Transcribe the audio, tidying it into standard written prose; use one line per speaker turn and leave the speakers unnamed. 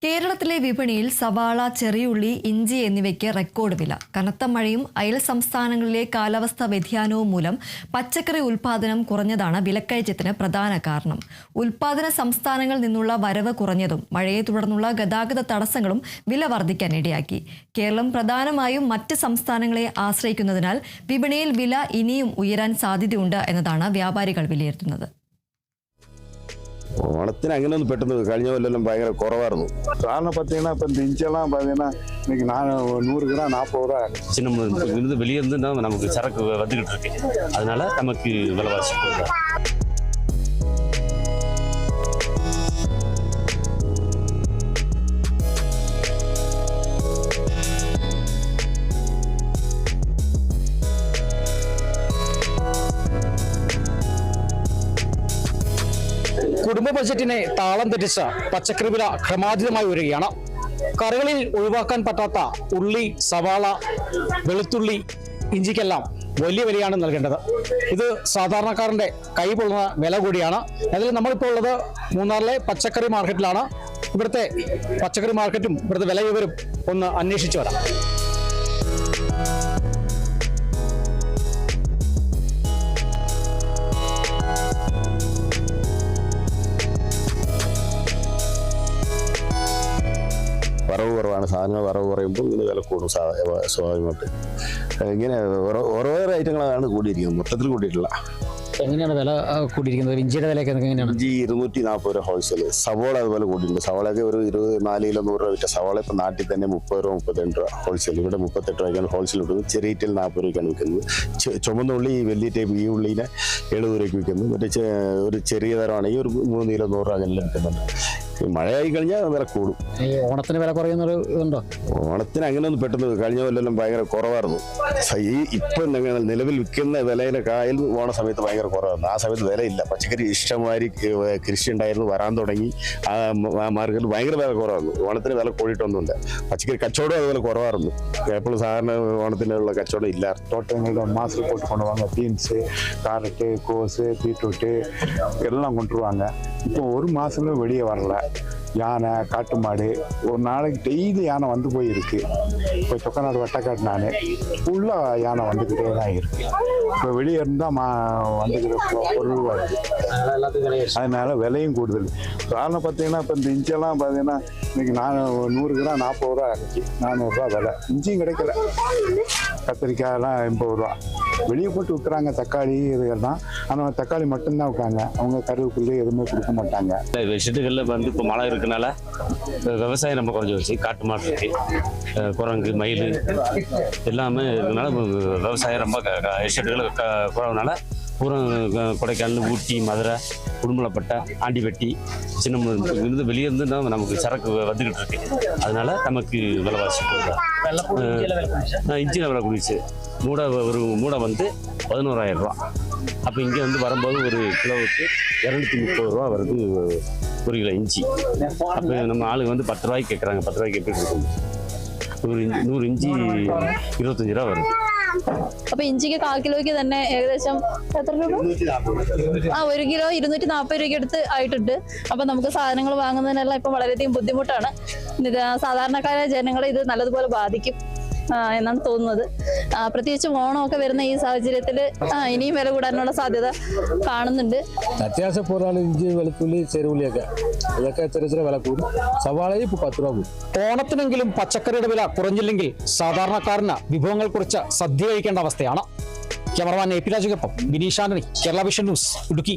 കേരളത്തിലെ വിപണിയിൽ സവാള, ചെറിയുള്ളി, ഇഞ്ചി എന്നിവയ്ക്ക് റെക്കോർഡ് വില. കനത്ത മഴയും അയൽ സംസ്ഥാനങ്ങളിലെ കാലാവസ്ഥാ വ്യതിയാനവും മൂലം പച്ചക്കറി ഉൽപ്പാദനം കുറഞ്ഞതാണ് വിലക്കയറ്റത്തിന് പ്രധാന കാരണം. ഉൽപ്പാദന സംസ്ഥാനങ്ങളിൽ നിന്നുള്ള വരവ് കുറഞ്ഞതും മഴയെ തുടർന്നുള്ള ഗതാഗത തടസ്സങ്ങളും വില വർദ്ധിക്കാൻ ഇടയാക്കി. കേരളം പ്രധാനമായും മറ്റ് സംസ്ഥാനങ്ങളെ ആശ്രയിക്കുന്നതിനാൽ വിപണിയിൽ വില ഇനിയും ഉയരാൻ സാധ്യതയുണ്ട് എന്നതാണ് വ്യാപാരികൾ വിലയിരുത്തുന്നത്.
ഓണത്തിന് അങ്ങനെയൊന്നും പെട്ടെന്ന് കഴിഞ്ഞ കൊല്ലം ഭയങ്കര കുറവായിരുന്നു.
காரணம் பார்த்தீங்கன்னா இப்போ இந்த இஞ்செல்லாம் பார்த்தீங்கன்னா இன்னைக்கு 100 கிராம் 40 ரூபா.
சின்ன வெளியே இருந்து நமக்கு சரக்கு வந்துகிட்டு இருக்கு, அதனால நமக்கு விலைவாசி கொடுக்குறோம்.
കുടുംബ ബജറ്റിനെ താളം തെറ്റിച്ച പച്ചക്കറി വില ക്രമാതീതമായി ഉയരുകയാണ്. കറികളിൽ ഒഴിവാക്കാൻ പറ്റാത്ത ഉള്ളി, സവാള, വെളുത്തുള്ളി, ഇഞ്ചിക്കെല്ലാം വലിയ വിലയാണ് നൽകേണ്ടത്. ഇത് സാധാരണക്കാരന്റെ കൈ പൊള്ളുന്ന വില കൂടിയാണ്. അതിൽ നമ്മളിപ്പോൾ ഉള്ളത് മൂന്നാറിലെ പച്ചക്കറി മാർക്കറ്റിലാണ്. ഇവിടുത്തെ പച്ചക്കറി മാർക്കറ്റും ഇവിടുത്തെ വില വിവരം ഒന്ന് അന്വേഷിച്ചു വരാം.
വറവ് കുറവാണ്. സാധനങ്ങൾ വറവ് കുറയുമ്പോൾ ഇങ്ങനെ വില കൂടും സ്വാഭാവികമായിട്ട്. ഇങ്ങനെ ഓരോ ഐറ്റങ്ങളാണ് കൂടിയിരിക്കുന്നത്, മൊത്തത്തിൽ കൂടിയിട്ടില്ല.
എങ്ങനെയാണ് വില കൂടിയിരിക്കുന്നത്? ഇഞ്ചിയുടെ വിലയൊക്കെ എങ്ങനെയാണ്?
ഇഞ്ചി 240 രൂപ ഹോൾസെയിൽ. സവോള അതുപോലെ കൂടിയിട്ടുണ്ട്. സവോളയൊക്കെ ഒരു 24 കിലോ 100 രൂപ വിറ്റ സവോള ഇപ്പം നാട്ടിൽ തന്നെ 30 രൂപ 32 രൂപ ഹോൾസെയിൽ. ഇവിടെ 38 രൂപയ്ക്കാണ് ഹോൾസെയിൽ വിൽക്കുന്നത്. ചെറിയ ഇറ്റൽ 40 രൂപയ്ക്കാണ് വിൽക്കുന്നത്. ചുമന്ന ഉള്ളി വലിയ ടൈപ്പ് ഈ ഉള്ളിനെ 70 രൂപയ്ക്ക് വിൽക്കുന്നു. മറ്റേ ഒരു ചെറിയ തരമാണെങ്കിൽ ഒരു 3 കിലോ 100 രൂപ അങ്ങനെ വിൽക്കുന്നുണ്ട്. മഴയായി കഴിഞ്ഞാൽ വില കൂടും.
ഓണത്തിന് വില കുറയുന്നൊരു ഇതുണ്ടോ?
ഓണത്തിന് അങ്ങനെയൊന്നും പെട്ടെന്ന് കഴിഞ്ഞ കൊല്ലം ഭയങ്കര കുറവായിരുന്നു. ഇപ്പം നിലവിൽ വിൽക്കുന്ന വിലയിലെ കായൽ ഓണ സമയത്ത് ഭയങ്കര കുറവായിരുന്നു. ആ സമയത്ത് വിലയില്ല. പച്ചക്കറി ഇഷ്ടംമാതിരി കൃഷി ഉണ്ടായിരുന്നു, വരാൻ തുടങ്ങി. ആ മാർക്കറ്റിൽ ഭയങ്കര വില കുറവായിരുന്നു. ഓണത്തിന് വില കൂടിയിട്ടൊന്നുമില്ല. പച്ചക്കറി കച്ചവടം അതുപോലെ കുറവായിരുന്നു. എപ്പോഴും സാധാരണ ഓണത്തിനുള്ള കച്ചവടം ഇല്ല.
தோட்டங்களில் மாசு போட்டு கொண்டு வாங்க. பீன்ஸு, கேரட்டு, கோஸு, பீட்ரூட்டு எல்லாம் கொண்டுருவாங்க. இப்போ ஒரு மாதமே வெளியே வரல. யானை, காட்டு மாடு ஒரு நாளைக்கு டெய்லி யானை வந்து போயிருக்கு. இப்போ சொக்கநாடு வட்டக்காட்டு நான் ஃபுல்லாக யானை வந்துக்கிட்டே தான் இருக்குது. இப்போ வெளியே இருந்தால் வந்துக்கிற பொருள் வருது, அதனால விலையும் கூடுதல். காரணம் பார்த்தீங்கன்னா இப்போ இந்த இஞ்செல்லாம் பார்த்தீங்கன்னா இன்னைக்கு 100 கிராம் 40 ரூபா இருந்துச்சு. 400 ரூபா விலை. இஞ்சியும் கிடைக்கல. கத்திரிக்காயெல்லாம் 80 ரூபா. வெளியே போட்டு விற்கிறாங்க. தக்காளி இதுகள்லாம், ஆனால் தக்காளி மட்டும்தான் விற்காங்க. அவங்க கருவேப்பிலை எதுவுமே கொடுக்க மாட்டாங்க.
ஷெட்டுகளில் வந்து இப்போ மழை இருக்கனால விவசாயம் ரொம்ப குறைஞ்சி வச்சு. காட்டு மாடு இருக்கு, குரங்கு, மயில் எல்லாமே இருக்கனால விவசாயம் ரொம்ப ஷெட்டுகள் குறவுனால பூரா கொடைக்கானல், ஊட்டி, மதுரை, உடுமலைப்பேட்டை, ஆண்டிப்பட்டி, சின்ன வெளியே இருந்து நமக்கு சரக்கு வந்துகிட்டு இருக்கு, அதனால நமக்கு விலைவாசி கொடுக்குறோம். இஞ்சியில் விலை குடிச்சு ஒரு மூடை வந்து 11,000 ரூபா. அப்போ இங்கே வந்து வரும்போது ஒரு கிலோவுக்கு 230 ரூபா வருது ஒரு கிலோ இஞ்சி. அப்போ நம்ம ஆளுங்க வந்து 10 ரூபாய்க்கு கேட்குறாங்க. 10 ரூபாய்க்கு எப்படி கொடுக்கணும்? 100 ഇഞ്ചി 25 രൂപ വരുന്നത്.
അപ്പൊ ഇഞ്ചിക്ക് 1/4 കിലോയ്ക്ക് തന്നെ ഏകദേശം എത്ര രൂപ? 1 കിലോ 240 രൂപയ്ക്ക് അടുത്ത് ആയിട്ടുണ്ട്. അപ്പൊ നമുക്ക് സാധനങ്ങൾ വാങ്ങുന്നതിനെല്ലാം ഇപ്പൊ വളരെയധികം ബുദ്ധിമുട്ടാണ്. സാധാരണക്കാരായ ജനങ്ങളെ ഇത് നല്ലതുപോലെ ബാധിക്കും എന്നാണ് തോന്നുന്നത്. പ്രത്യേകിച്ച് ഓണമൊക്കെ വരുന്ന ഈ സാഹചര്യത്തിൽ ഇനിയും വില കൂടാനുള്ള സാധ്യത കാണുന്നുണ്ട്.
അത്യാവശ്യം പോരാണ് ഇഞ്ചി, വെളുത്തുള്ളി, ചെറുള്ളിയൊക്കെ ഇതൊക്കെ ചെറിയ വില കൂടും. സവാളയും ഇപ്പോൾ 10 രൂപ കൂടും.
ഓണത്തിനെങ്കിലും പച്ചക്കറിയുടെ വില കുറഞ്ഞില്ലെങ്കിൽ സാധാരണക്കാരന് വിഭവങ്ങൾ കുറിച്ച് സദ്യ കഴിക്കേണ്ട അവസ്ഥയാണ്. ക്യാമറമാൻ AP രാജുക്കൊപ്പം ബിനീഷ് ആന്റണി, കേരള വിഷൻ ന്യൂസ്, ഇടുക്കി.